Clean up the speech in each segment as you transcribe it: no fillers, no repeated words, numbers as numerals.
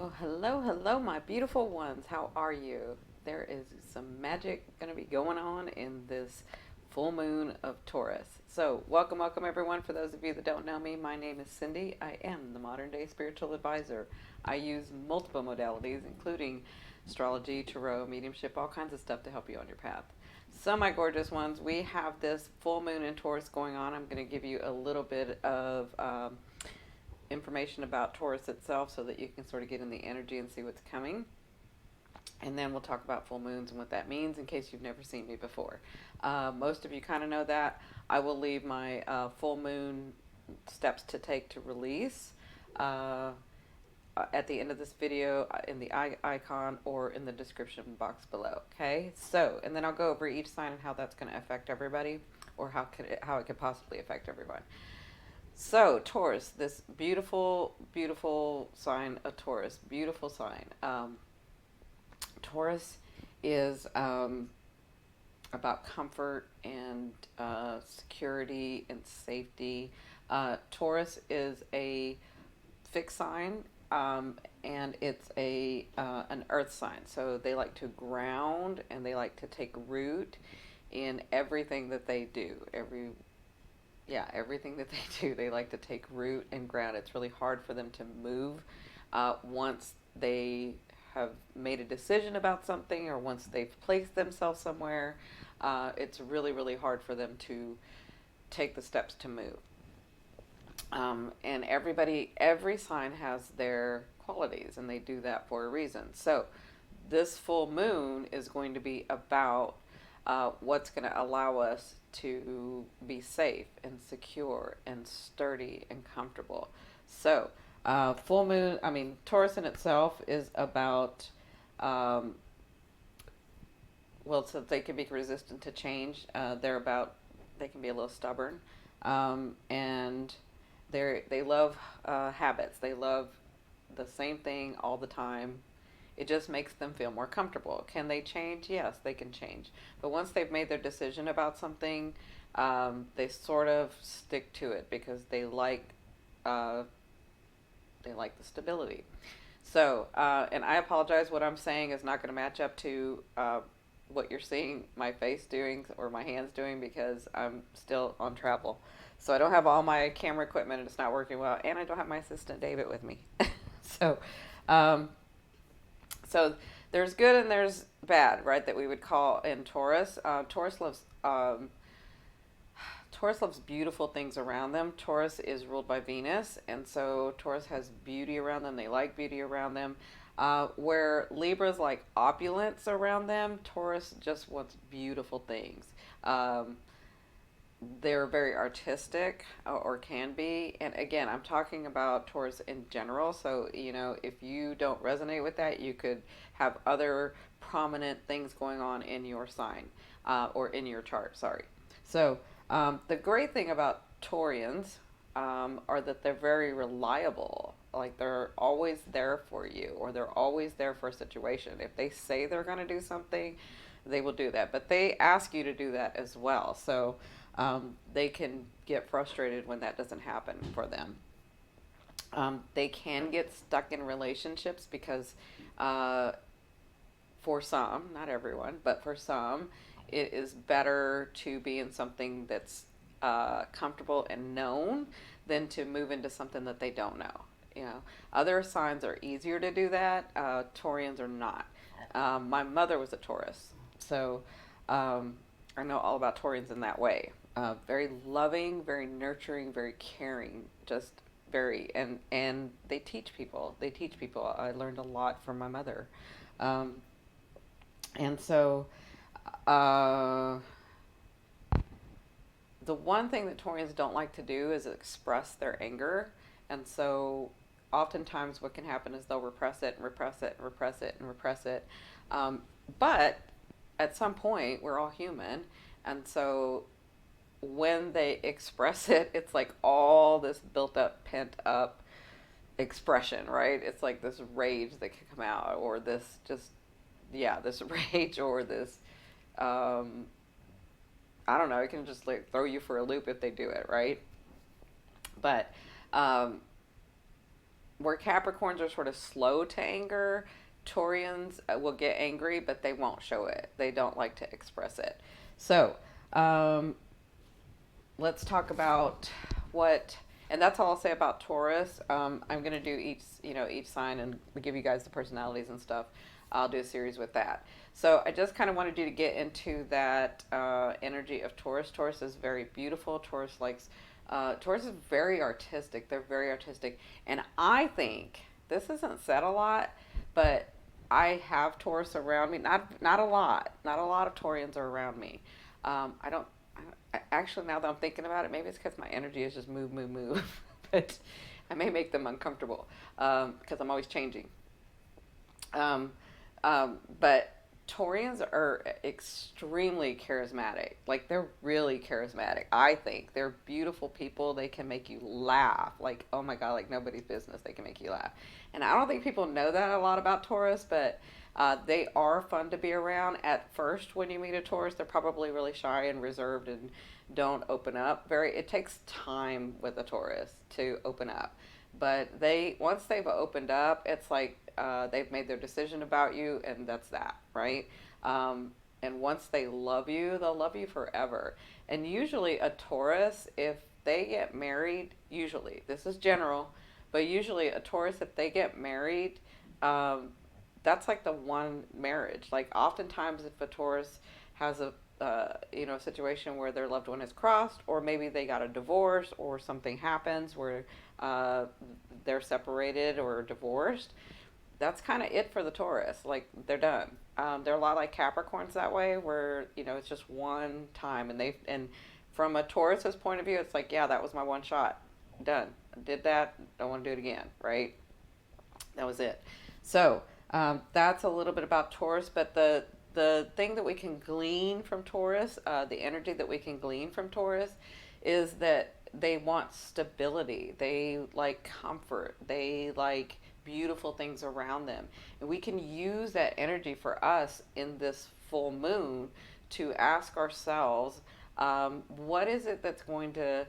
Well, hello, my beautiful ones. How are you? There is some magic going to be going on in this full moon of Taurus. So, welcome, everyone. For those of you that don't know me, my name is Cindy. I am the modern day spiritual advisor. I use multiple modalities, including astrology, tarot, mediumship, all kinds of stuff to help you on your path. So, my gorgeous ones, we have this full moon in Taurus going on. I'm going to give you a little bit of information about Taurus itself so that you can sort of get in the energy and see what's coming. And then we'll talk about full moons and what that means in case you've never seen me before. Most of you kind of know that. I will leave my full moon steps to take to release at the end of this video in the icon or in the description box below. Okay, so and then I'll go over each sign and how that's going to affect everybody, or how it could possibly affect everyone. So, Taurus, this beautiful, beautiful sign of Taurus, beautiful sign. Taurus is about comfort and security and safety. Taurus is a fixed sign, and it's an earth sign. So they like to ground and they like to take root in everything that they do. Everything that they do, they like to take root and ground. It's really hard for them to move once they have made a decision about something, or once they've placed themselves somewhere. It's really, really hard for them to take the steps to move. And every sign has their qualities, and they do that for a reason. So this full moon is going to be about what's going to allow us to be safe and secure and sturdy and comfortable. So, full moon, Taurus in itself is about, so they can be resistant to change. They can be a little stubborn. And they love habits. They love the same thing all the time. It just makes them feel more comfortable. Can they change? Yes, they can change. But once they've made their decision about something, they sort of stick to it because uh, they like the stability. So, and I apologize. What I'm saying is not going to match up to what you're seeing my face doing or my hands doing, because I'm still on travel. So I don't have all my camera equipment and it's not working well, and I don't have my assistant David with me. so. Um, So there's good and there's bad, right? That we would call in Taurus. Taurus loves beautiful things around them. Taurus is ruled by Venus, and so Taurus has beauty around them. They like beauty around them. Where Libra's like opulence around them, Taurus just wants beautiful things. Um, they're very artistic, or can be. And again, I'm talking about Taurus in general. So, if you don't resonate with that, you could have other prominent things going on in your sign, or in your chart. Sorry. So, the great thing about Taurians are that they're very reliable. Like, they're always there for you, or they're always there for a situation. If they say they're going to do something, they will do that. But they ask you to do that as well. So, they can get frustrated when that doesn't happen for them. They can get stuck in relationships because, for some, not everyone, but for some, it is better to be in something that's comfortable and known than to move into something that they don't know. Other signs are easier to do that. Taurians are not. My mother was a Taurus, so I know all about Taurians in that way. Very loving, very nurturing, very caring, just and they teach people. I learned a lot from my mother, um, and so uh, the one thing that Taurians don't like to do is express their anger, and so oftentimes what can happen is they'll repress it and repress it and repress it and repress it, um, but at some point we're all human, and so when they express it, it's like all this built up, pent up expression, right? It's like this rage that can come out, or this rage, or this, um, I don't know, it can just like throw you for a loop if they do it, right? But um, Where Capricorns are sort of slow to anger, Taurians will get angry, but they won't show it. They don't like to express it. So, um, let's talk about what, and that's all I'll say about Taurus. I'm going to do each sign and give you guys the personalities and stuff. I'll do a series with that. So I just kind of wanted you to get into that energy of Taurus. Taurus is very beautiful. Taurus is very artistic. They're very artistic. And I think, this isn't said a lot, but I have Taurus around me. Not a lot. Not a lot of Taurians are around me. I don't actually, now that I'm thinking about it, maybe it's because my energy is just move, move, move. But I may make them uncomfortable because I'm always changing. Um, but Taurians are extremely charismatic. Like, they're really charismatic. I think they're beautiful people. They can make you laugh. Like, oh my God, like nobody's business. They can make you laugh. And I don't think people know that a lot about Taurus, but they are fun to be around. At first, when you meet a Taurus, they're probably really shy and reserved and don't open up. It takes time with a Taurus to open up. But once they've opened up, it's like they've made their decision about you, and that's that, right? And once they love you, they'll love you forever. And usually, a Taurus, if they get married, usually, this is general, but usually a Taurus, if they get married, um, that's like the one marriage. Like, oftentimes, if a Taurus has a situation where their loved one is crossed, or maybe they got a divorce, or something happens where uh, they're separated or divorced, that's kind of it for the Taurus. Like, they're done. They're a lot like Capricorns that way, where it's just one time, and from a Taurus's point of view, it's like, yeah, that was my one shot, done. Did that, don't want to do it again, right? That was it. So that's a little bit about Taurus, but the thing that we can glean from Taurus, the energy that we can glean from Taurus, is that they want stability. They like comfort. They like beautiful things around them. And we can use that energy for us in this full moon to ask ourselves, what is it that's going to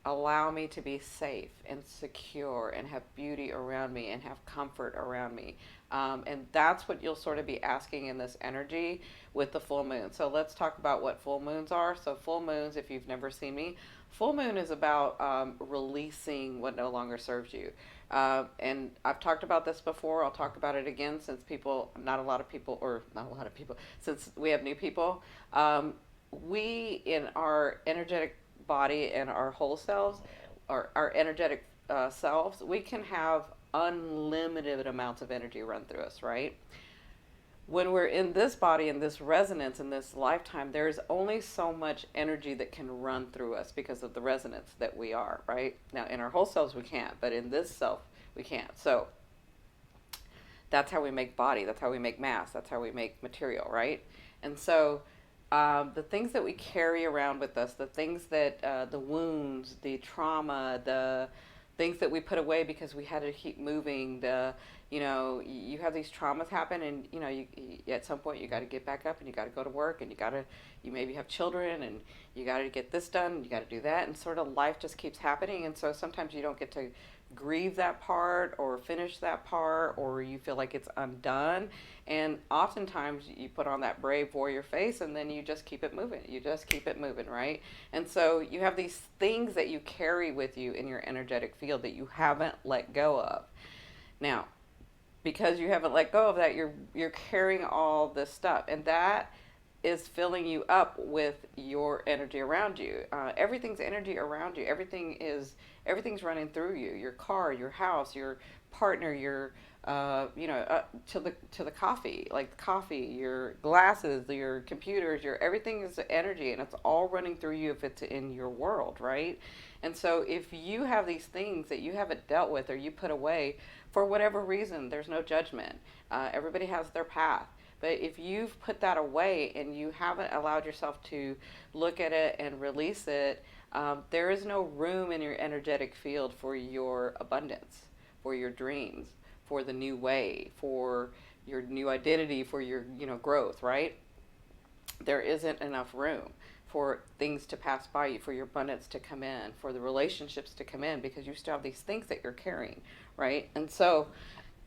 allow me to be safe and secure and have beauty around me and have comfort around me. And that's what you'll sort of be asking in this energy with the full moon. So let's talk about what full moons are. So, full moons, if you've never seen me, full moon is about releasing what no longer serves you. And I've talked about this before. I'll talk about it again since not a lot of people, since we have new people. We, in our energetic body and our whole selves, our energetic selves, we can have unlimited amounts of energy run through us, right? When we're in this body, in this resonance, in this lifetime, there's only so much energy that can run through us because of the resonance that we are, right? Now, in our whole selves, we can't, but in this self, we can't. So that's how we make body, that's how we make mass, that's how we make material, right? And so the things that we carry around with us, the things that, the wounds, the trauma, the things that we put away because we had to keep moving, you have these traumas happen, and at some point you got to get back up and you got to go to work, and you maybe have children, and you got to get this done, and you got to do that, and sort of life just keeps happening. And so sometimes you don't get to grieve that part or finish that part, or you feel like it's undone. And oftentimes you put on that brave warrior face, and then you just keep it moving. You just keep it moving, right? And so you have these things that you carry with you in your energetic field that you haven't let go of. Now, because you haven't let go of that, you're carrying all this stuff, and that is filling you up with your energy around you. Everything's energy around you. Everything's running through you. Your car, your house, your partner, your to the coffee, like coffee, your glasses, your computers, your everything is energy, and it's all running through you if it's in your world, right? And so if you have these things that you haven't dealt with or you put away for whatever reason, there's no judgment. Everybody has their path. But if you've put that away and you haven't allowed yourself to look at it and release it, there is no room in your energetic field for your abundance, for your dreams, for the new way, for your new identity, for your growth, right? There isn't enough room for things to pass by you, for your abundance to come in, for the relationships to come in, because you still have these things that you're carrying, right? And so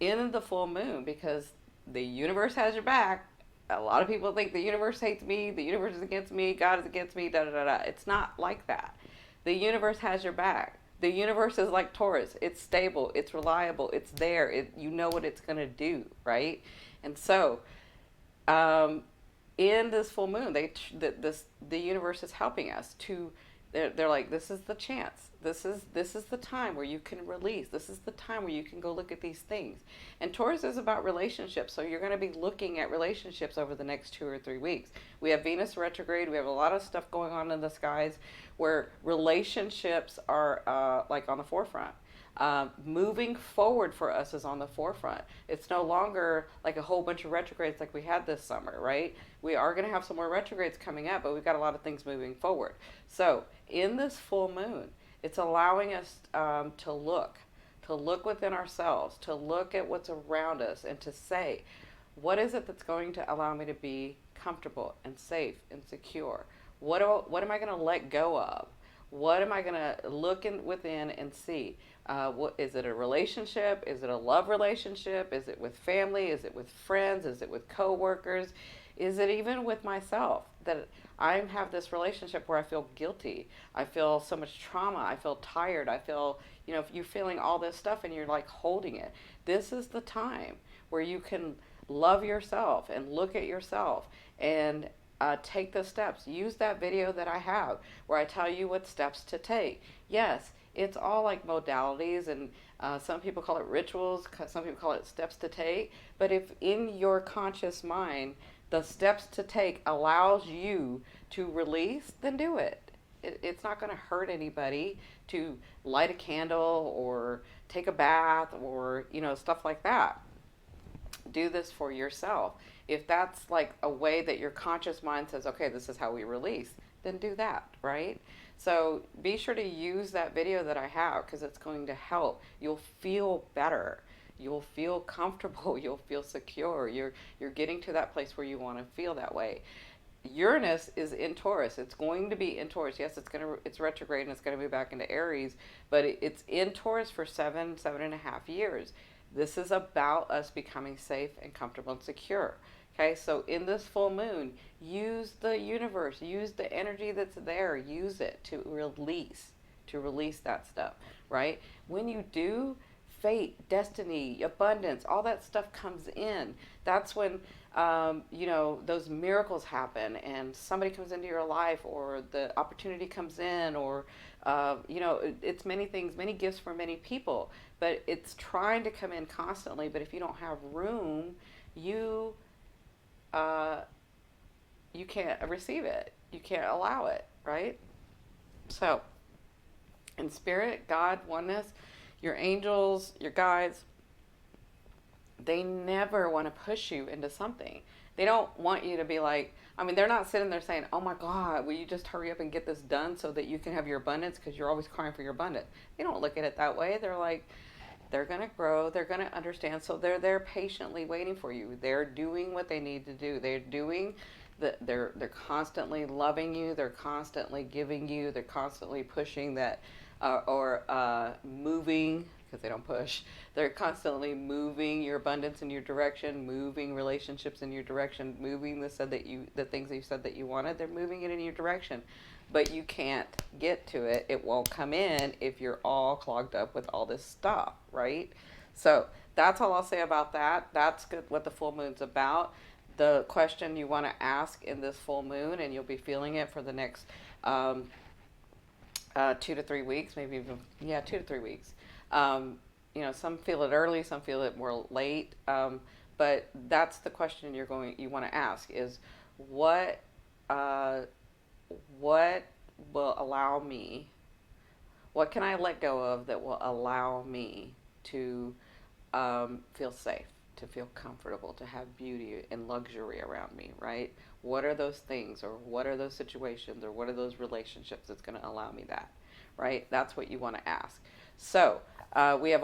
in the full moon, because the universe has your back, a lot of people think the universe hates me, the universe is against me, God is against me, da da da da. It's not like that. The universe has your back. The universe is like Taurus. It's stable, it's reliable, it's there. You know what it's going to do, right? And so, um, in this full moon, the universe is helping us to. They're like, this is the chance. This is the time where you can release. This is the time where you can go look at these things. And Taurus is about relationships, so you're going to be looking at relationships over the next 2 or 3 weeks. We have Venus retrograde. We have a lot of stuff going on in the skies where relationships are like on the forefront. Moving forward for us is on the forefront. It's no longer like a whole bunch of retrogrades like we had this summer, right? We are going to have some more retrogrades coming up, but we've got a lot of things moving forward. So in this full moon, it's allowing us to look within ourselves, to look at what's around us, and to say, what is it that's going to allow me to be comfortable and safe and secure? What am I going to let go of? What am I going to look within and see? What is it? A relationship? Is it a love relationship? Is it with family? Is it with friends? Is it with coworkers? Is it even with myself that I have this relationship where I feel guilty? I feel so much trauma. I feel tired. I feel, if you're feeling all this stuff and you're like holding it, this is the time where you can love yourself and look at yourself and take the steps. Use that video that I have where I tell you what steps to take. Yes, it's all like modalities, and some people call it rituals, some people call it steps to take. But if in your conscious mind the steps to take allows you to release, then do it. It's not going to hurt anybody to light a candle or take a bath or stuff like that. Do this for yourself. If that's like a way that your conscious mind says, okay, this is how we release, then do that, right? So be sure to use that video that I have, because it's going to help. You'll feel better. You'll feel comfortable. You'll feel secure. You're getting to that place where you want to feel that way. Uranus is in Taurus. It's going to be in Taurus. Yes, it's retrograde and it's going to be back into Aries, but it's in Taurus for 7.5 years. This is about us becoming safe and comfortable and secure. Okay, so in this full moon, use the universe, use the energy that's there, use it to release that stuff, right? When you do, fate, destiny, abundance, all that stuff comes in. That's when, those miracles happen and somebody comes into your life, or the opportunity comes in, or, it's many things, many gifts for many people, but it's trying to come in constantly. But if you don't have room, you can't receive it. You can't allow it, right? So, in spirit, God, oneness, your angels, your guides, they never want to push you into something. They don't want you to be like, they're not sitting there saying, oh my God, will you just hurry up and get this done so that you can have your abundance, because you're always crying for your abundance. They don't look at it that way. They're like, they're going to grow, they're going to understand, so they're there patiently waiting for you. They're doing what they need to do. They're constantly loving you, they're constantly giving you, they're constantly pushing that, or moving, because they don't push. They're constantly moving your abundance in your direction, moving relationships in your direction, moving the things that you said that you wanted. They're moving it in your direction. But you can't get to it. It won't come in if you're all clogged up with all this stuff, right? So that's all I'll say about that. That's good, what the full moon's about. The question you want to ask in this full moon, and you'll be feeling it for the next 2 to 3 weeks, maybe even 2 to 3 weeks. Some feel it early, some feel it more late, but that's the question you want to ask is what will allow me, what can I let go of that will allow me to feel safe, to feel comfortable, to have beauty and luxury around me, right? What are those things, or what are those situations, or what are those relationships that's going to allow me that, right? That's what you want to ask. So we have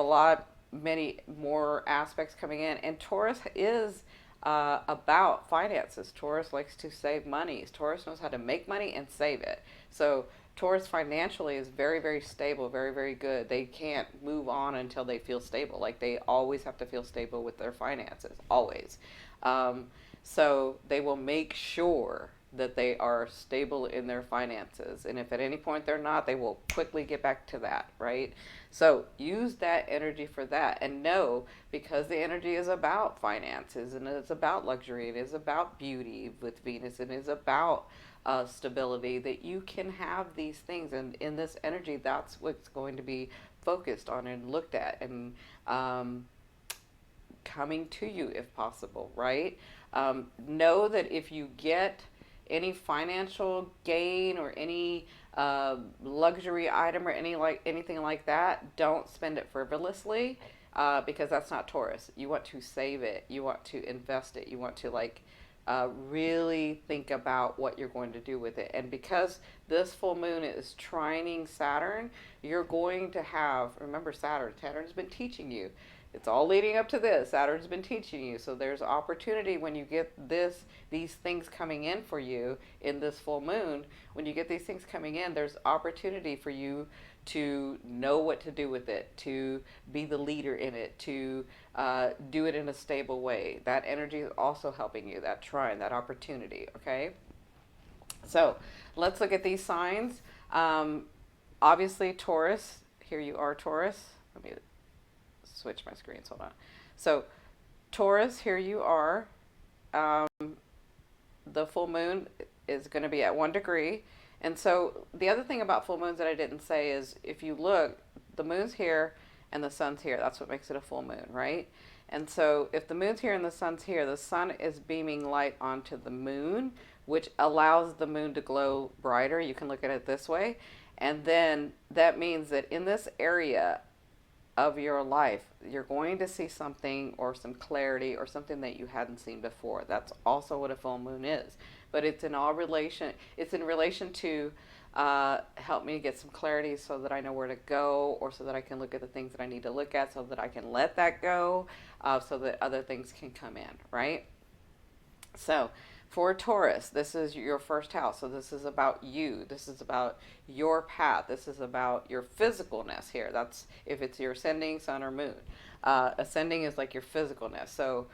many more aspects coming in, and Taurus is about finances. Taurus likes to save money. Taurus knows how to make money and save it. So Taurus financially is very, very stable, very, very good. They can't move on until they feel stable. Like they always have to feel stable with their finances, always. Um, so they will make sure that they are stable in their finances. And if at any point they're not, they will quickly get back to that, right? So use that energy for that and know, because the energy is about finances and it's about luxury, it is about beauty with Venus, and it is about stability, that you can have these things. And in this energy, that's what's going to be focused on and looked at and coming to you if possible, right? Know that if you get any financial gain or any luxury item or anything like that, don't spend it frivolously, because that's not Taurus. You want to save it. You want to invest it. You want to really think about what you're going to do with it. And because this full moon is trining Saturn, you're going to have, remember Saturn's been teaching you. It's all leading up to this. Saturn's been teaching you. So there's opportunity when you get these things coming in for you in this full moon. When you get these things coming in, there's opportunity for you to know what to do with it, to be the leader in it, to do it in a stable way. That energy is also helping you, that trine, that opportunity, okay? So let's look at these signs. Obviously, Taurus, here you are, Taurus. Let me switch my screens, hold on. So Taurus, here you are. The full moon is going to be at 1 degree. And so the other thing about full moons that I didn't say is, if you look, the moon's here and the sun's here. That's what makes it a full moon, right? And so if the moon's here and the sun's here, the sun is beaming light onto the moon, which allows the moon to glow brighter. You can look at it this way. And then that means that in this area of your life, you're going to see something or some clarity or something that you hadn't seen before. That's also what a full moon is. But it's in relation to help me get some clarity so that I know where to go, or so that I can look at the things that I need to look at, so that I can let that go, so that other things can come in, right? So for Taurus, this is your first house. So this is about you. This is about your path. This is about your physicalness here. That's if it's your ascending, sun, or moon. Ascending is like your physicalness. So,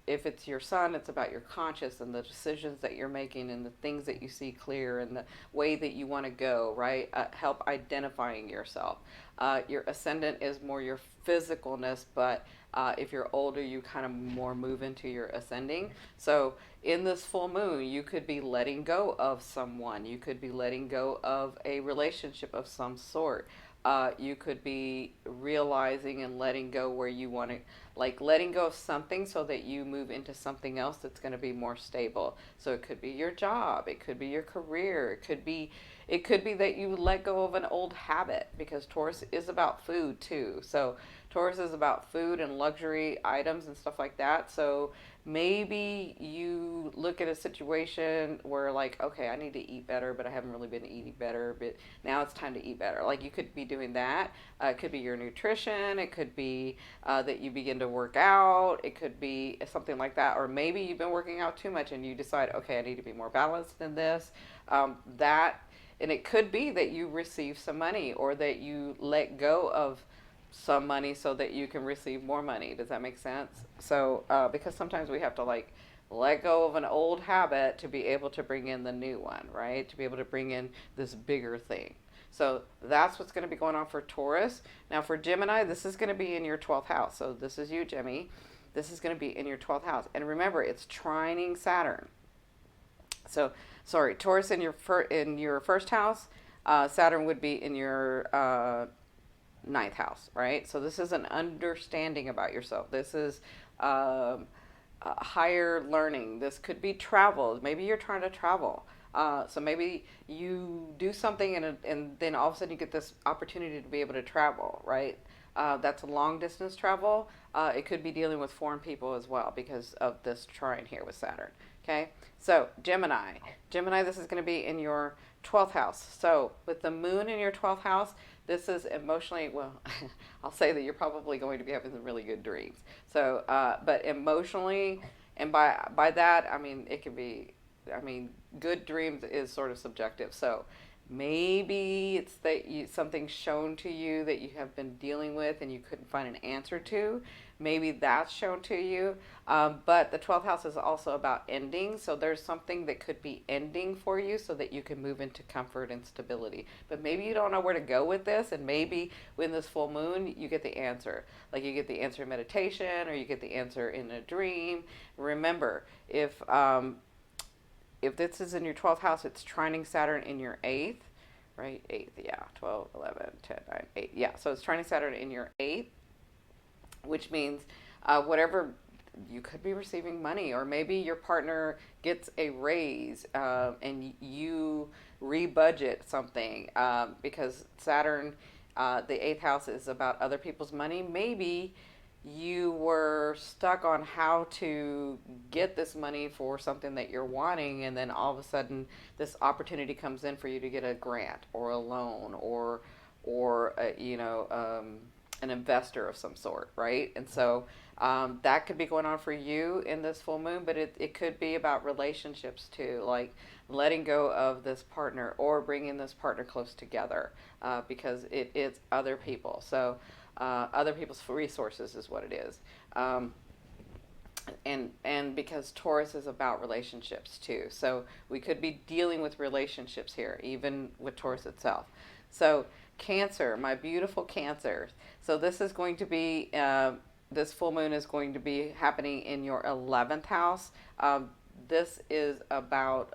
if it's your sun, it's about your conscious and the decisions that you're making and the things that you see clear and the way that you want to go, right? Help identifying yourself. Your ascendant is more your physicalness, but if you're older, you kind of more move into your ascending. So in this full moon, you could be letting go of someone. You could be letting go of a relationship of some sort. You could be realizing and letting go where you want to, like letting go of something so that you move into something else that's going to be more stable. So it could be your job, it could be your career, it could be that you let go of an old habit, because Taurus is about food too. So Taurus is about food and luxury items and stuff like that. So maybe you look at a situation where, like, okay, I need to eat better, but I haven't really been eating better, but now it's time to eat better. Like, you could be doing that. It could be your nutrition. It could be that you begin to work out. It could be something like that. Or maybe you've been working out too much and you decide, okay, I need to be more balanced than this. And it could be that you receive some money, or that you let go of some money so that you can receive more money. Does that make sense? So, because sometimes we have to let go of an old habit to be able to bring in the new one, right? To be able to bring in this bigger thing. So that's what's going to be going on for Taurus. Now for Gemini, this is going to be in your 12th house. So this is you, Gemini. This is going to be in your 12th house. And remember, it's trining Saturn. So, sorry, Taurus in your first house, Saturn would be in your ninth house, right? So this is an understanding about yourself. This is higher learning. This could be travel. Maybe you're trying to travel. So maybe you do something and then all of a sudden you get this opportunity to be able to travel, right? That's a long distance travel. It could be dealing with foreign people as well because of this trine here with Saturn. Okay, so Gemini, this is going to be in your 12th house. So with the moon in your 12th house, this is emotionally, well, I'll say that you're probably going to be having some really good dreams. So, but emotionally, and by that, I mean, it can be, I mean, good dreams is sort of subjective. So maybe it's that something's shown to you that you have been dealing with and you couldn't find an answer to. Maybe that's shown to you. But the 12th house is also about ending. So there's something that could be ending for you so that you can move into comfort and stability. But maybe you don't know where to go with this. And maybe when this full moon, you get the answer. Like you get the answer in meditation or you get the answer in a dream. Remember, if this is in your 12th house, it's trining Saturn in your 8th, right? 8th, yeah. 12, 11, 10, 9, 8. Yeah, so it's trining Saturn in your 8th, which means whatever, you could be receiving money, or maybe your partner gets a raise and you rebudget something because Saturn, the 8th house, is about other people's money. Maybe you were stuck on how to get this money for something that you're wanting, and then all of a sudden this opportunity comes in for you to get a grant or a loan or an investor of some sort, right? And so that could be going on for you in this full moon, but it could be about relationships too, like letting go of this partner or bringing this partner close together because it is other people. So other people's resources is what it is. And because Taurus is about relationships too. So we could be dealing with relationships here, even with Taurus itself. So Cancer, my beautiful Cancer. So this is going to be, this full moon is going to be happening in your 11th house. This is about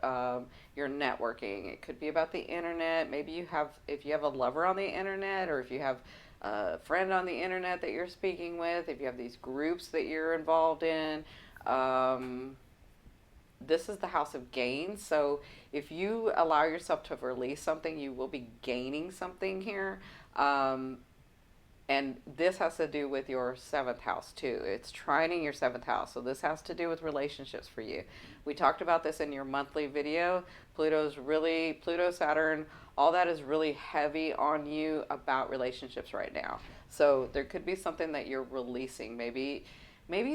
your networking. It could be about the internet. Maybe if you have a lover on the internet, or if you have a friend on the internet that you're speaking with, if you have these groups that you're involved in. This is the house of gains. So if you allow yourself to release something, you will be gaining something here. And this has to do with your 7th house too. It's trining your 7th house. So this has to do with relationships for you. We talked about this in your monthly video. Pluto, Saturn, all that is really heavy on you about relationships right now. So there could be something that you're releasing. Maybe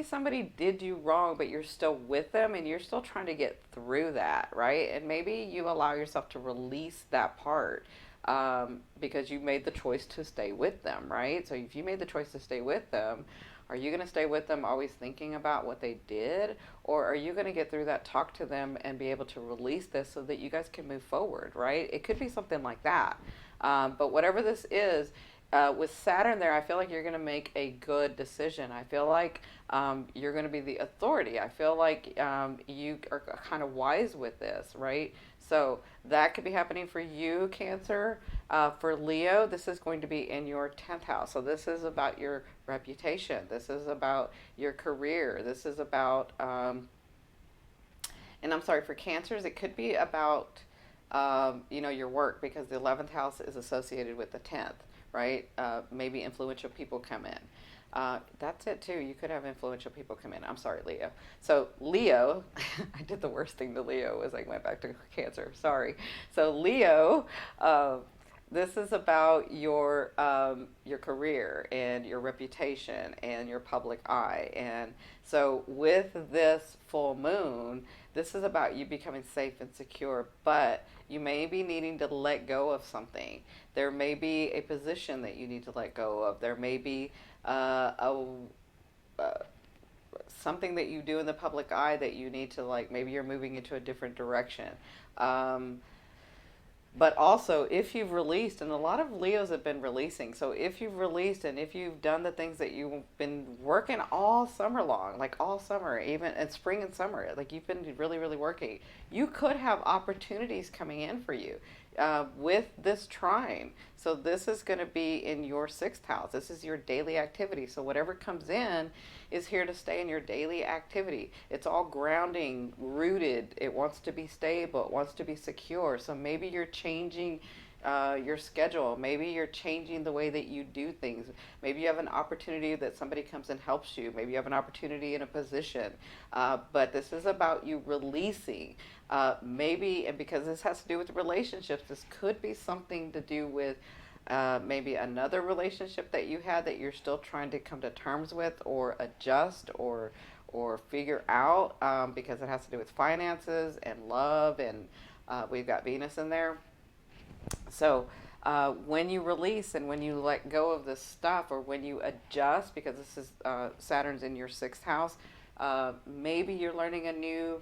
somebody did you wrong, but you're still with them and you're still trying to get through that, right? And maybe you allow yourself to release that part because you made the choice to stay with them, right? So if you made the choice to stay with them, are you going to stay with them always thinking about what they did? Or are you going to get through that, talk to them, and be able to release this so that you guys can move forward, right? It could be something like that. But whatever this is, with Saturn there, I feel like you're going to make a good decision. I feel like you're going to be the authority. I feel like you are kind of wise with this, right? So that could be happening for you, Cancer. For Leo, this is going to be in your 10th house. So this is about your reputation. This is about your career. This is about, and I'm sorry, for Cancers, it could be about, your work, because the 11th house is associated with the 10th, right? Maybe influential people come in. That's it too. You could have influential people come in. I'm sorry, Leo. So Leo, I did the worst thing to Leo as I went back to Cancer. Sorry. So Leo, this is about your career and your reputation and your public eye. And so with this full moon, this is about you becoming safe and secure, but you may be needing to let go of something. There may be a position that you need to let go of. There may be something that you do in the public eye that you need to, maybe you're moving into a different direction. But also, if you've released, and a lot of Leos have been releasing, so if you've released and if you've done the things that you've been working all summer long, like all summer, even in spring and summer, like you've been really, really working, you could have opportunities coming in for you with this trine. So this is going to be in your 6th house. This is your daily activity. So whatever comes in is here to stay in your daily activity. It's all grounding, rooted. It wants to be stable. It wants to be secure. So maybe you're changing your schedule. Maybe you're changing the way that you do things. Maybe you have an opportunity that somebody comes and helps you. Maybe you have an opportunity in a position. But this is about you releasing. Maybe, and because this has to do with relationships, this could be something to do with maybe another relationship that you had that you're still trying to come to terms with or adjust or figure out, because it has to do with finances and love, and we've got Venus in there. So when you release and when you let go of this stuff, or when you adjust, because this is Saturn's in your sixth house, maybe you're learning a new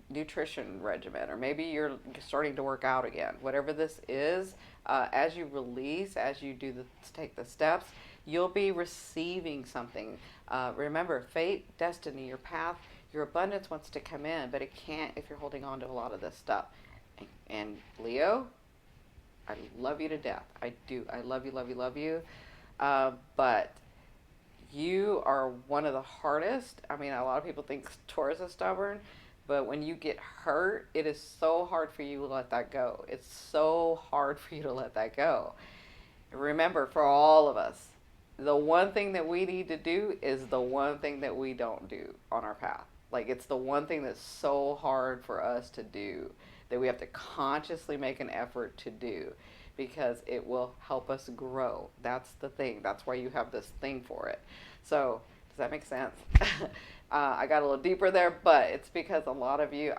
nutrition regimen, or maybe you're starting to work out again. Whatever this is, as you release, as you take the steps, you'll be receiving something. Remember, fate, destiny, your path, your abundance wants to come in, but it can't if you're holding on to a lot of this stuff. And Leo, I love you to death. I do. I love you, love you, love you. But you are one of the hardest. I mean, a lot of people think Taurus is stubborn, but when you get hurt, it is so hard for you to let that go. It's so hard for you to let that go. Remember, for all of us, the one thing that we need to do is the one thing that we don't do on our path. Like, it's the one thing that's so hard for us to do that we have to consciously make an effort to do, because it will help us grow. That's the thing. That's why you have this thing for it. So, does that make sense? I got a little deeper there, but it's because a lot of you,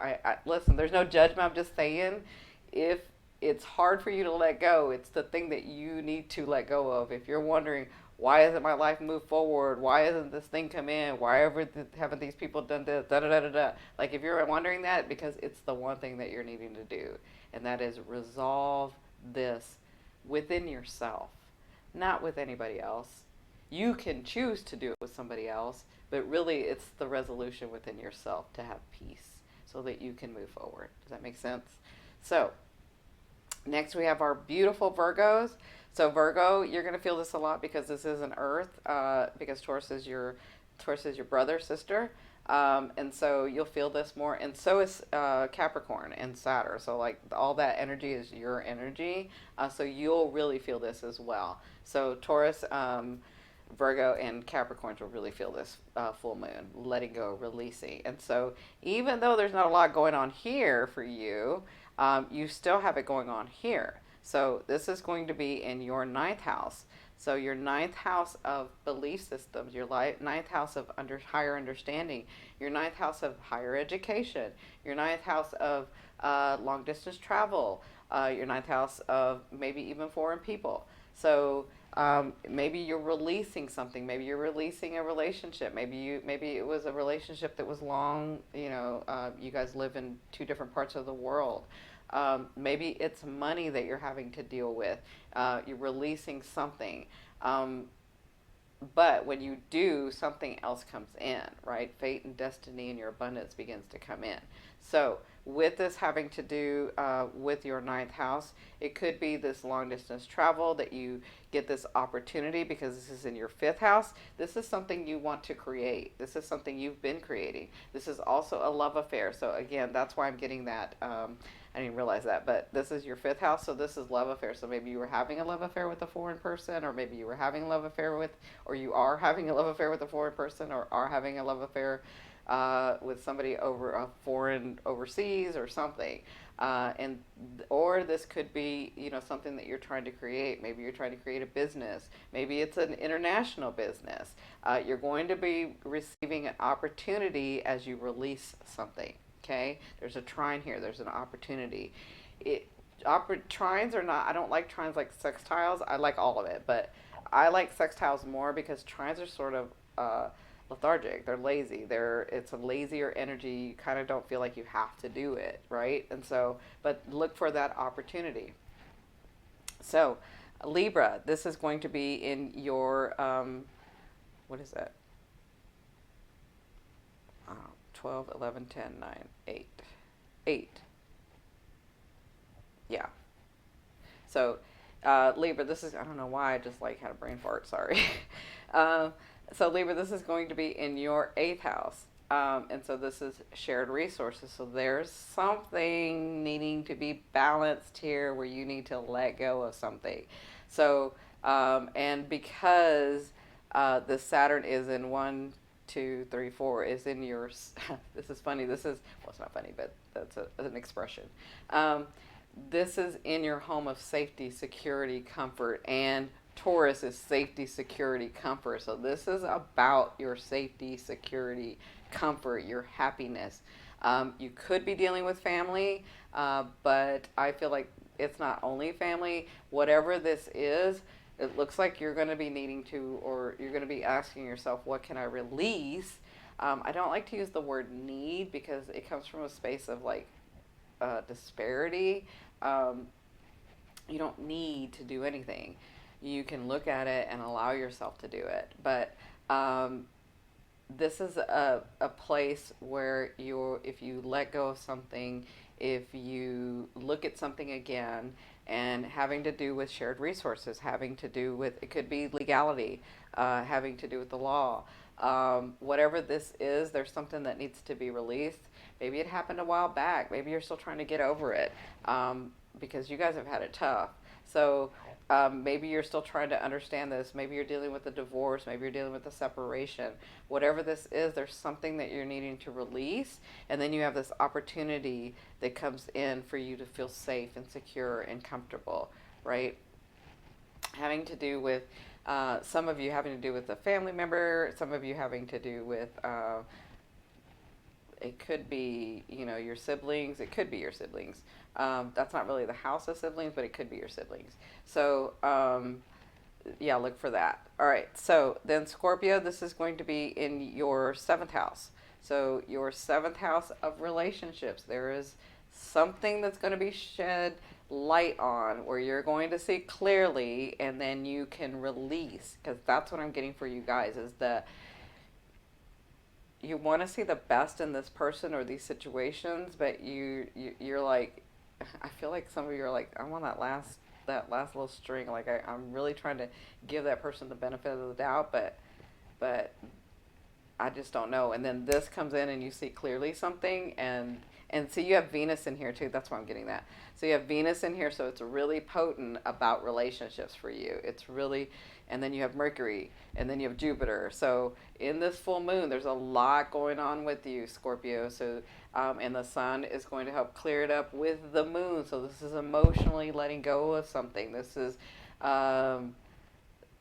listen, there's no judgment. I'm just saying, if it's hard for you to let go, it's the thing that you need to let go of. If you're wondering, why hasn't my life moved forward? Why hasn't this thing come in? Why haven't these people done this? Da, da, da, da, da. Like, if you're wondering that, because it's the one thing that you're needing to do. And that is resolve this within yourself, not with anybody else. You can choose to do it with somebody else, but really it's the resolution within yourself to have peace so that you can move forward. Does that make sense? So, next we have our beautiful Virgos. So Virgo, you're going to feel this a lot because this is an Earth, because Taurus is your brother, sister, and so you'll feel this more. And so is Capricorn and Saturn. So like all that energy is your energy, so you'll really feel this as well. So Taurus, Virgo, and Capricorns will really feel this full moon, letting go, releasing. And so even though there's not a lot going on here for you, you still have it going on here. So this is going to be in your ninth house. So your ninth house of belief systems, your ninth house of higher understanding, your ninth house of higher education, your ninth house of long distance travel, your ninth house of maybe even foreign people. So maybe you're releasing something. Maybe you're releasing a relationship. Maybe it was a relationship that was long. You guys live in two different parts of the world. Maybe it's money that you're having to deal with. You're releasing something. But when you do, something else comes in, right? Fate and destiny and your abundance begins to come in. So with this having to do with your ninth house, it could be this long distance travel that you get this opportunity because this is in your fifth house. This is something you want to create. This is something you've been creating. This is also a love affair. So again, that's why I'm getting that. I didn't realize that, but this is your fifth house, so this is love affair. So maybe you were having a love affair with a foreign person, or maybe you were having a love affair with, or you are having a love affair with a foreign person, or are having a love affair with somebody overseas or something. Or this could be, something that you're trying to create. Maybe you're trying to create a business. Maybe it's an international business. You're going to be receiving an opportunity as you release something. Okay, there's a trine here. There's an opportunity. Trines are not. I don't like trines like sextiles. I like all of it, but I like sextiles more because trines are sort of lethargic. They're lazy. It's a lazier energy. You kind of don't feel like you have to do it, right? And so, but look for that opportunity. So, Libra, this is going to be in your what is that? 12, 11, 10, 9, 8. 8. Yeah. So, Libra, this is, I don't know why, I just had a brain fart, sorry. So, Libra, this is going to be in your 8th house. And so this is shared resources. So there's something needing to be balanced here where you need to let go of something. So, and because the Saturn is in 1, 2, 3, 4 is in your, this is funny. This is, well, it's not funny, but that's an expression. Um, this is in your home of safety, security, comfort, and Taurus is safety, security, comfort. So this is about your safety, security, comfort, your happiness. You could be dealing with family, but I feel like it's not only family. Whatever this is, it looks like you're going to be needing to, or you're going to be asking yourself, what can I release? I don't like to use the word need because it comes from a space of like disparity. Um, you don't need to do anything. You can look at it and allow yourself to do it. But this is a place where if you let go of something, if you look at something again, and having to do with shared resources, having to do with, it could be legality, having to do with the law. Whatever this is, there's something that needs to be released. Maybe it happened a while back. Maybe you're still trying to get over it because you guys have had it tough. So maybe you're still trying to understand this. Maybe you're dealing with a divorce. Maybe you're dealing with a separation. Whatever this is, there's something that you're needing to release. And then you have this opportunity that comes in for you to feel safe and secure and comfortable, right? Having to do with some of you having to do with a family member, some of you having to do with it could be, your siblings. It could be your siblings. That's not really the house of siblings, but it could be your siblings. So, yeah, look for that. All right. So then Scorpio, this is going to be in your seventh house. So your seventh house of relationships. There is something that's going to be shed light on where you're going to see clearly, and then you can release, because that's what I'm getting for you guys is you want to see the best in this person or these situations, but you're like, I feel like some of you are like, I want that last little string. Like I'm really trying to give that person the benefit of the doubt, but I just don't know. And then this comes in and you see clearly something, and so you have Venus in here too. That's why I'm getting that. So you have Venus in here, so it's really potent about relationships for you. It's really, and then you have Mercury, and then you have Jupiter. So in this full moon, there's a lot going on with you, Scorpio. So, and the sun is going to help clear it up with the moon. So this is emotionally letting go of something. This is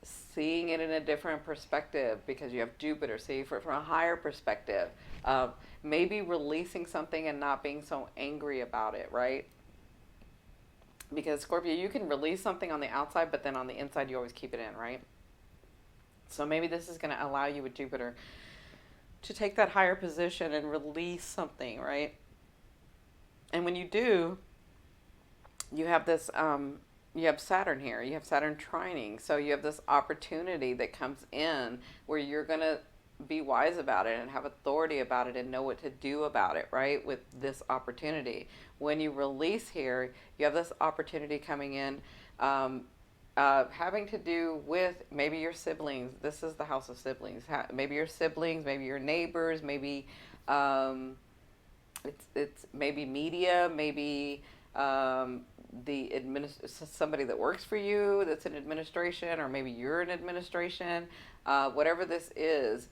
seeing it in a different perspective because you have Jupiter. See from a higher perspective. Maybe releasing something and not being so angry about it, right? Because Scorpio, you can release something on the outside, but then on the inside, you always keep it in, right? So maybe this is going to allow you with Jupiter to take that higher position and release something, right? And when you do, you have this, you have Saturn here. You have Saturn trining. So you have this opportunity that comes in where you're going to be wise about it and have authority about it and know what to do about it, right? With this opportunity. When you release here, you have this opportunity coming in, having to do with maybe your siblings. This is the house of siblings. Maybe your siblings, maybe your neighbors, maybe it's maybe media, maybe somebody that works for you that's in administration, or maybe you're in administration. Whatever this is,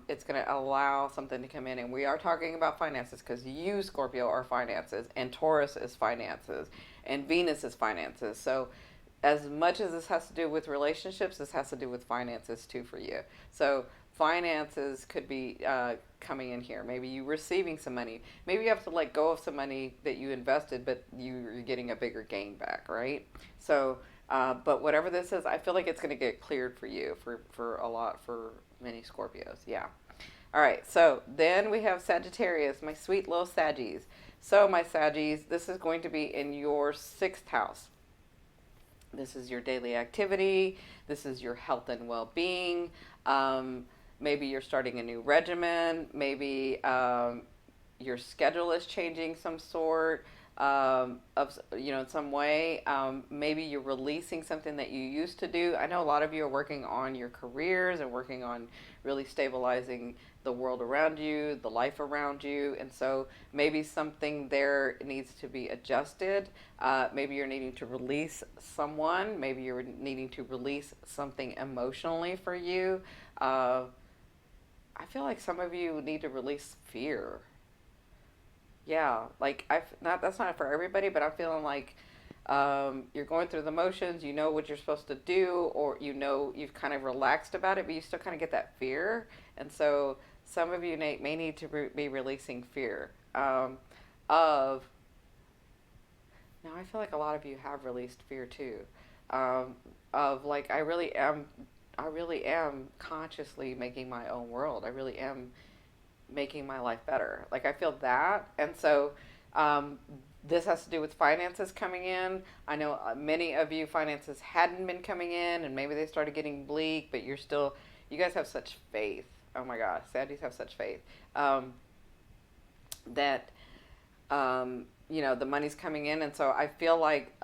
it's going to allow something to come in. And we are talking about finances because you, Scorpio, are finances, and Taurus is finances, and Venus is finances. So as much as this has to do with relationships, this has to do with finances too for you. So finances could be coming in here. Maybe you receiving some money. Maybe you have to let go of some money that you invested, but you're getting a bigger gain back, right? So, but whatever this is, I feel like it's going to get cleared for you for many Scorpios. Yeah. All right. So then we have Sagittarius, my sweet little Saggies. So my Saggies, this is going to be in your sixth house. This is your daily activity. This is your health and well-being. Maybe you're starting a new regimen. Maybe your schedule is changing some sort. of, in some way. Maybe you're releasing something that you used to do. I know a lot of you are working on your careers and working on really stabilizing the world around you, the life around you, and so maybe something there needs to be adjusted. Maybe you're needing to release someone. Maybe you're needing to release something emotionally for you. Uh, I feel like some of you need to release fear. Yeah, like I not that's not for everybody, but I'm feeling like you're going through the motions. You know what you're supposed to do, or you've kind of relaxed about it, but you still kind of get that fear, and so some of you may need to be releasing fear of. Now I feel like a lot of you have released fear too, um, of like I really am consciously making my own world. I really am making my life better. Like I feel that, and so um, this has to do with finances coming in. I know many of you finances hadn't been coming in, and maybe they started getting bleak, but you guys have such faith. Oh my gosh, Saddies have such faith that the money's coming in, and so I feel like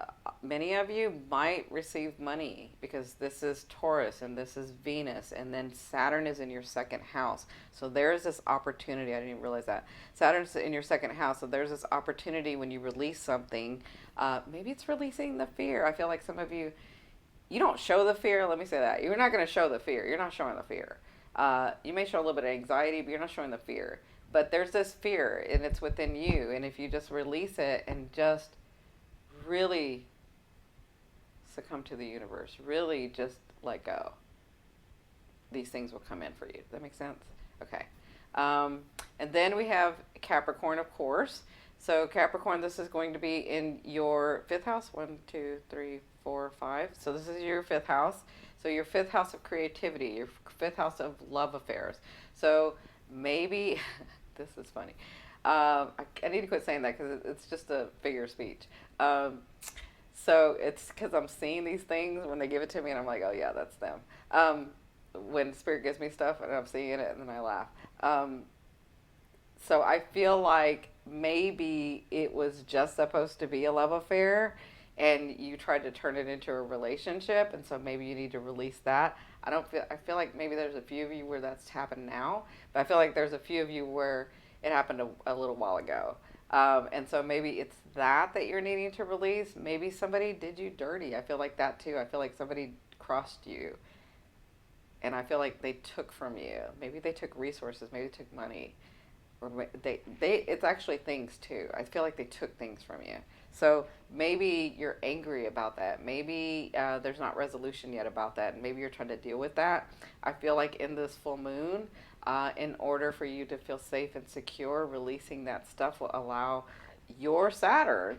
many of you might receive money because this is Taurus and this is Venus, and then Saturn is in your second house. So there's this opportunity. I didn't even realize that Saturn's in your second house. So there's this opportunity when you release something. Maybe it's releasing the fear. I feel like some of you, you don't show the fear. Let me say that you're not going to show the fear. You're not showing the fear. You may show a little bit of anxiety, but you're not showing the fear. But there's this fear, and it's within you. And if you just release it and just really succumb to the universe, really just let go, these things will come in for you. Does that make sense? Okay. And then we have Capricorn, of course. So Capricorn, this is going to be in your fifth house. 1, 2, 3, 4, 5. So this is your fifth house. So your fifth house of creativity, your fifth house of love affairs. So maybe, this is funny. I need to quit saying that because it's just a figure of speech. So it's because I'm seeing these things when they give it to me, and I'm like, oh yeah, that's them. When Spirit gives me stuff, and I'm seeing it, and then I laugh. So I feel like maybe it was just supposed to be a love affair, and you tried to turn it into a relationship, and so maybe you need to release that. I feel like maybe there's a few of you where that's happened now, but I feel like there's a few of you where it happened a little while ago. And so maybe it's that you're needing to release. Maybe somebody did you dirty. I feel like that too. I feel like somebody crossed you, and I feel like they took from you. Maybe they took resources. Maybe they took money, or it's actually things too. I feel like they took things from you. So maybe you're angry about that. Maybe there's not resolution yet about that, and maybe you're trying to deal with that. I feel like in this full moon, in order for you to feel safe and secure, releasing that stuff will allow your Saturn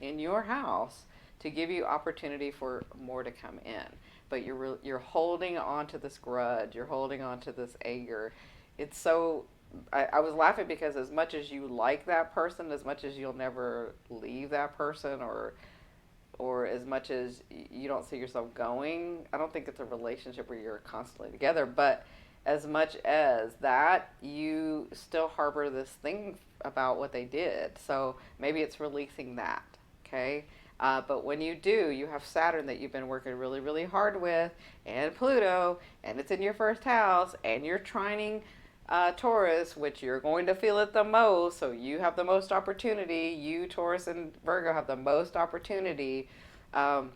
in your house to give you opportunity for more to come in. But you're holding on to this grudge. You're holding on to this anger. It's so. I was laughing because as much as you like that person, as much as you'll never leave that person, or as much as you don't see yourself going, I don't think it's a relationship where you're constantly together, but as much as that, you still harbor this thing about what they did. So maybe it's releasing that, okay? But when you do, you have Saturn that you've been working really, really hard with, and Pluto, and it's in your first house, and you're trining Taurus, which you're going to feel it the most. So you have the most opportunity. You, Taurus, and Virgo have the most opportunity um,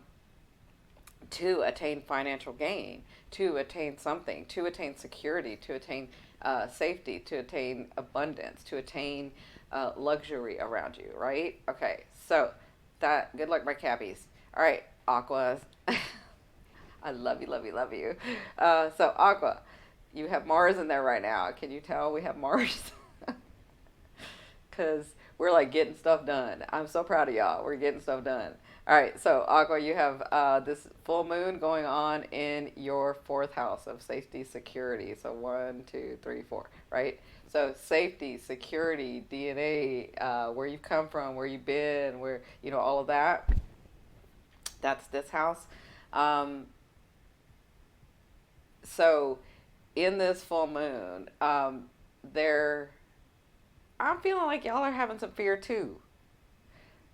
to attain financial gain, to attain something, to attain security, to attain safety, to attain abundance, to attain luxury around you, right? Okay, so that, good luck, my Cappies. All right, Aquas. I love you, love you, love you. So, Aqua, you have Mars in there right now. Can you tell we have Mars? Because we're like getting stuff done. I'm so proud of y'all. We're getting stuff done. All right, so Aqua, you have this full moon going on in your fourth house of safety, security. So 1, 2, 3, 4, right? So safety, security, DNA, where you've come from, where you've been, where, all of that. That's this house. So in this full moon, I'm feeling like y'all are having some fear too.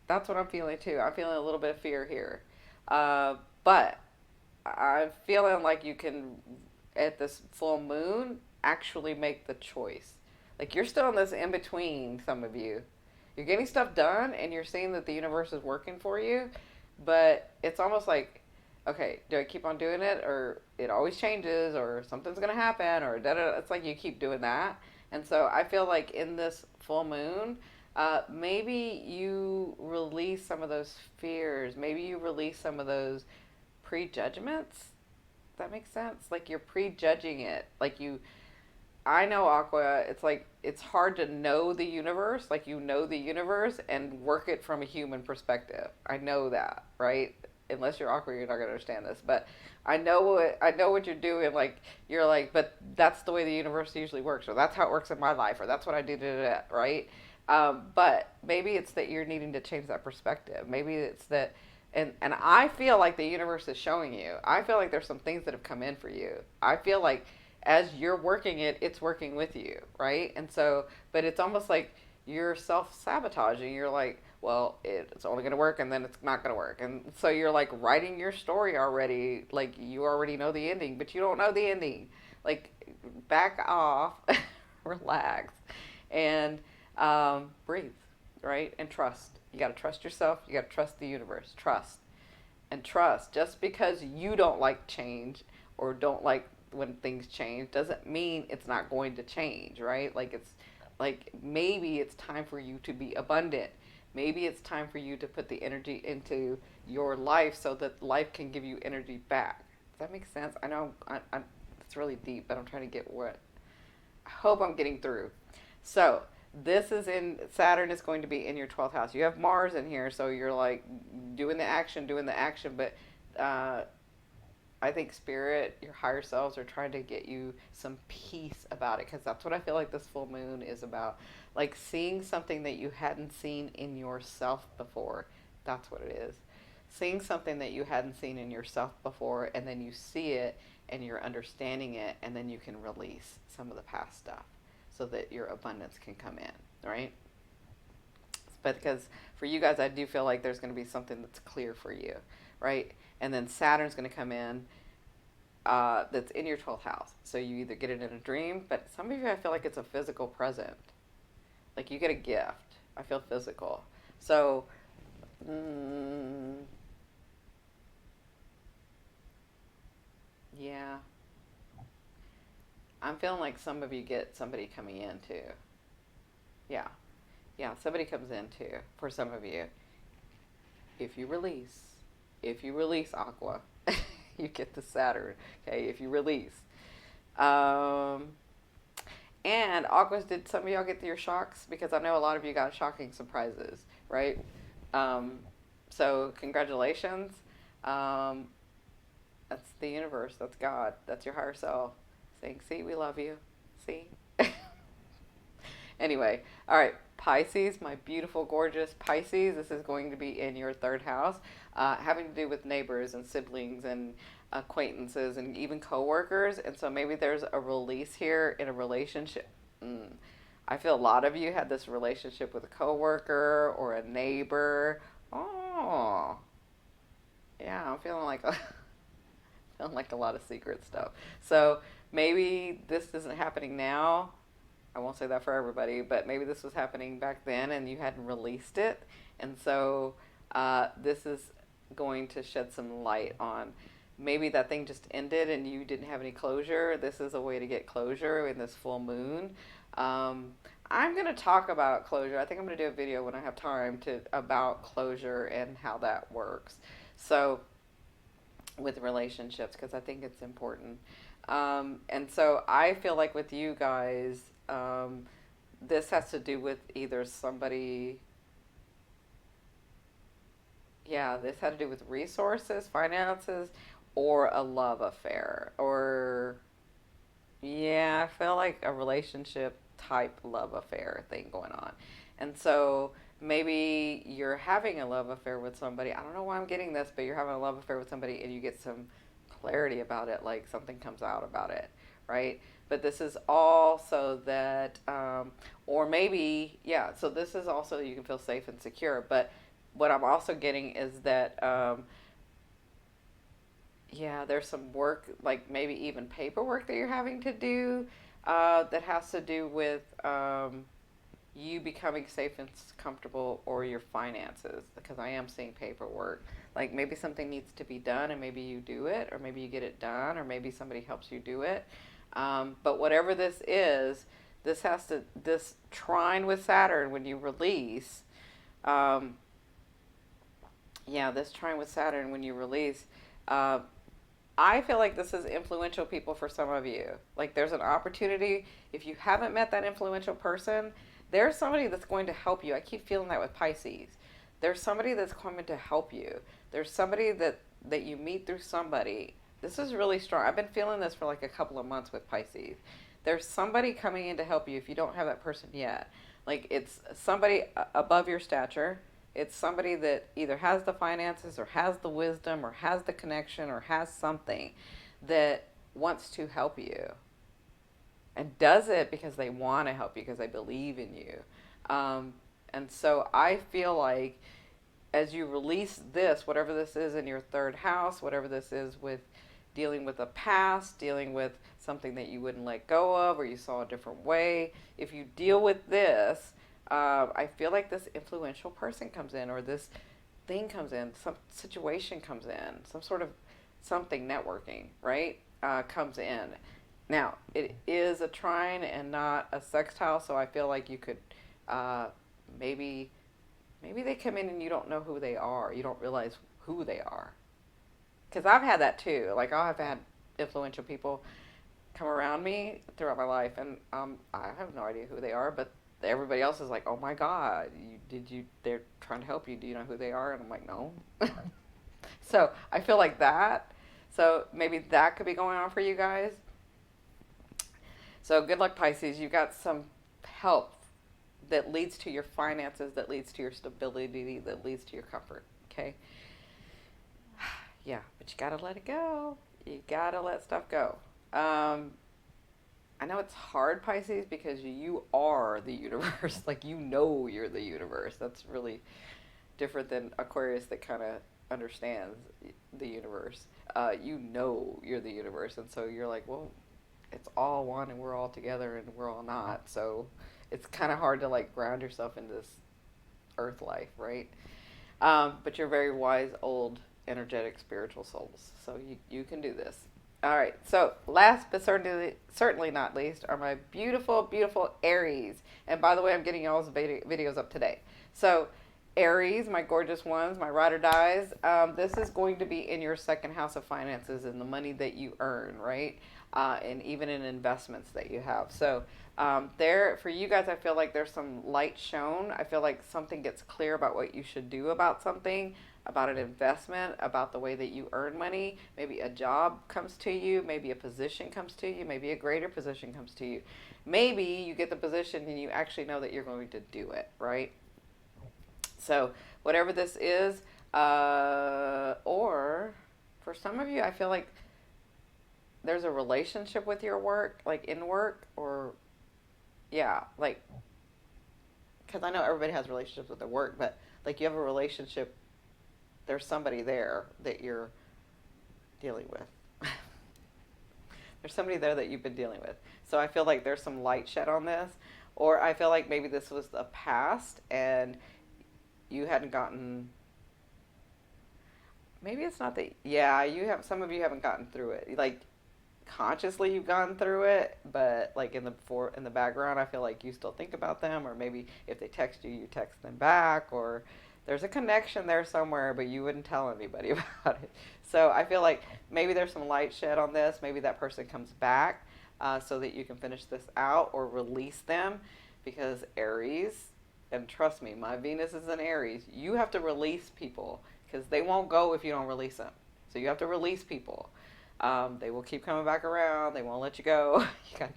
That's what I'm feeling too. I'm feeling a little bit of fear here. But I'm feeling like you can, at this full moon, actually make the choice. Like you're still in this in between, some of you. You're getting stuff done and you're seeing that the universe is working for you, but it's almost like, okay, do I keep on doing it or it always changes or something's going to happen or da da. It's like you keep doing that. And so I feel like in this full moon, maybe you release some of those fears. Maybe you release some of those prejudgments. That makes sense. Like you're prejudging it. Like you, I know Aqua. It's like it's hard to know the universe. Like you know the universe and work it from a human perspective. I know that, right? Unless you're Aqua, you're not gonna understand this. But I know what you're doing. Like you're like, but that's the way the universe usually works, or that's how it works in my life, or that's what I do to that, right? But maybe it's that you're needing to change that perspective. Maybe it's that, and I feel like the universe is showing you. I feel like there's some things that have come in for you. I feel like as you're working it, it's working with you, right? And so, but it's almost like you're self sabotaging. You're like, well, it's only going to work and then it's not going to work. And so you're like writing your story already. Like you already know the ending, but you don't know the ending. Like back off, relax, and breathe, right? And trust. You got to trust yourself. You got to trust the universe. Trust and trust. Just because you don't like change or don't like when things change doesn't mean it's not going to change, right? Like it's like maybe it's time for you to be abundant. Maybe it's time for you to put the energy into your life so that life can give you energy back. Does that make sense? I know it's really deep, but I'm trying to get what I hope I'm getting through. So this is in Saturn is going to be in your 12th house. You have Mars in here, so you're like doing the action, but I think spirit, your higher selves are trying to get you some peace about it because that's what I feel like this full moon is about. Like seeing something that you hadn't seen in yourself before. That's what it is. Seeing something that you hadn't seen in yourself before, and then you see it and you're understanding it, and then you can release some of the past stuff so that your abundance can come in, right? But because for you guys, I do feel like there's going to be something that's clear for you, right? And then Saturn's going to come in that's in your 12th house. So you either get it in a dream, but some of you, I feel like it's a physical present. Like you get a gift. I feel physical. So, yeah. I'm feeling like some of you get somebody coming in too. Yeah. Yeah, somebody comes in too for some of you. If you release, if you release Aqua, you get the Saturn. Okay, if you release. Um, and Aquas, did some of y'all get your shocks? Because I know a lot of you got shocking surprises, right? Um, so congratulations. Um, that's the universe. That's God. That's your higher self saying, "See, we love you." See. Anyway, all right, Pisces, my beautiful, gorgeous Pisces. This is going to be in your third house, having to do with neighbors and siblings and acquaintances and even coworkers. And so maybe there's a release here in a relationship. I feel a lot of you had this relationship with a coworker or a neighbor. Oh, yeah, I'm feeling like feeling like a lot of secret stuff. So maybe this isn't happening now. I won't say that for everybody, but maybe this was happening back then and you hadn't released it. And so this is going to shed some light on maybe that thing just ended and you didn't have any closure. This is a way to get closure in this full moon. I'm going to talk about closure. I think I'm going to do a video when I have time about closure and how that works. So with relationships, because I think it's important. And so I feel like with you guys, this has to do with either somebody, yeah, this had to do with resources, finances, or a love affair. Or, yeah, I feel like a relationship type love affair thing going on. And so maybe you're having a love affair with somebody. I don't know why I'm getting this, but you're having a love affair with somebody and you get some clarity about it, like something comes out about it, right? But this is also that, or maybe, yeah, so this is also you can feel safe and secure, but what I'm also getting is that, yeah, there's some work, like maybe even paperwork that you're having to do, that has to do with, you becoming safe and comfortable, or your finances, because I am seeing paperwork. Like maybe something needs to be done and maybe you do it, or maybe you get it done, or maybe somebody helps you do it. But whatever this is, this trine with Saturn when you release, um, yeah, this trine with Saturn when you release, uh, I feel like this is influential people for some of you. Like there's an opportunity. If you haven't met that influential person, there's somebody that's going to help you. I keep feeling that with Pisces. There's somebody that's coming to help you. There's somebody that you meet through somebody. This is really strong. I've been feeling this for like a couple of months with Pisces. There's somebody coming in to help you if you don't have that person yet. Like it's somebody above your stature. It's somebody that either has the finances or has the wisdom or has the connection or has something that wants to help you and does it because they want to help you, because they believe in you. And so I feel like as you release this, whatever this is in your third house, whatever this is with dealing with a past, dealing with something that you wouldn't let go of or you saw a different way, if you deal with this, I feel like this influential person comes in, or this thing comes in, some situation comes in, some sort of something networking, right? Comes in. Now, it is a trine and not a sextile, so I feel like you could, uh, maybe they come in and you don't know who they are. You don't realize who they are. Because I've had that too. Like, I've had influential people come around me throughout my life, and I have no idea who they are, but everybody else is like, oh my God, they're trying to help you. Do you know who they are? And I'm like, no. So I feel like that. So maybe that could be going on for you guys. So good luck, Pisces. You got some help that leads to your finances, that leads to your stability, that leads to your comfort. Okay? Yeah, but you gotta let it go. You gotta let stuff go. I know it's hard, Pisces, because you are the universe. Like, you know you're the universe. That's really different than Aquarius that kind of understands the universe. You know you're the universe, and so you're like, well, it's all one, and we're all together, and we're all not. So it's kind of hard to like ground yourself in this earth life, right? But you're very wise, old, energetic, spiritual souls. So you can do this. All right. So last but certainly not least are my beautiful, beautiful Aries. And by the way, I'm getting y'all's videos up today. So Aries, my gorgeous ones, my ride or dies. This is going to be in your second house of finances and the money that you earn, right? And even in investments that you have. So there, for you guys, I feel like there's some light shown. I feel like something gets clear about what you should do about something, about an investment, about the way that you earn money. Maybe a job comes to you, maybe a position comes to you, maybe a greater position comes to you. Maybe you get the position and you actually know that you're going to do it, right? So whatever this is, or for some of you, I feel like there's a relationship with your work, like in work, or yeah, like, because I know everybody has relationships with their work, but like you have a relationship, there's somebody there that you're dealing with. There's somebody there that you've been dealing with. So I feel like there's some light shed on this, or I feel like maybe this was the past and you hadn't gotten, maybe it's not that, yeah, some of you haven't gotten through it. Like, consciously you've gone through it, but like in the background, I feel like you still think about them, or maybe if they text you, you text them back, or there's a connection there somewhere, but you wouldn't tell anybody about it. So I feel like maybe there's some light shed on this. Maybe that person comes back, so that you can finish this out or release them, because Aries, and trust me, my Venus is in Aries, you have to release people because they won't go if you don't release them. So you have to release people. They will keep coming back around. They won't let you go.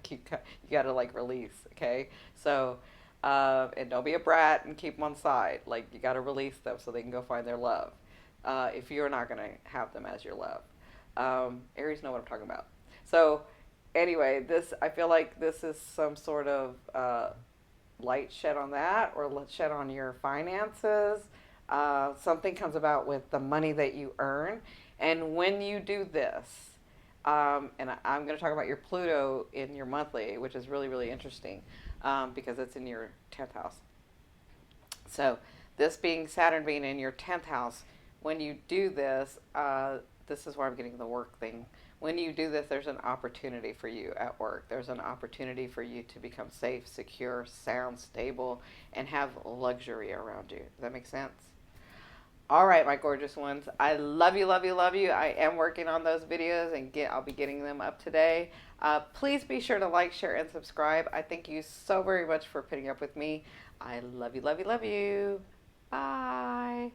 You gotta like release. Okay. So, and don't be a brat and keep them on side. Like, you gotta release them so they can go find their love. If you're not gonna have them as your love. Aries know what I'm talking about. So anyway, I feel like this is some sort of, light shed on that, or shed on your finances. Something comes about with the money that you earn. And when you do this, and I'm going to talk about your Pluto in your monthly, which is really, really interesting because it's in your 10th house. So, this being Saturn being in your 10th house, when you do this, this is where I'm getting the work thing. When you do this, there's an opportunity for you at work. There's an opportunity for you to become safe, secure, sound, stable, and have luxury around you. Does that make sense? All right, my gorgeous ones. I love you, love you, love you. I am working on those videos and I'll be getting them up today. Please be sure to like, share, and subscribe. I thank you so very much for putting up with me. I love you, love you, love you. Bye.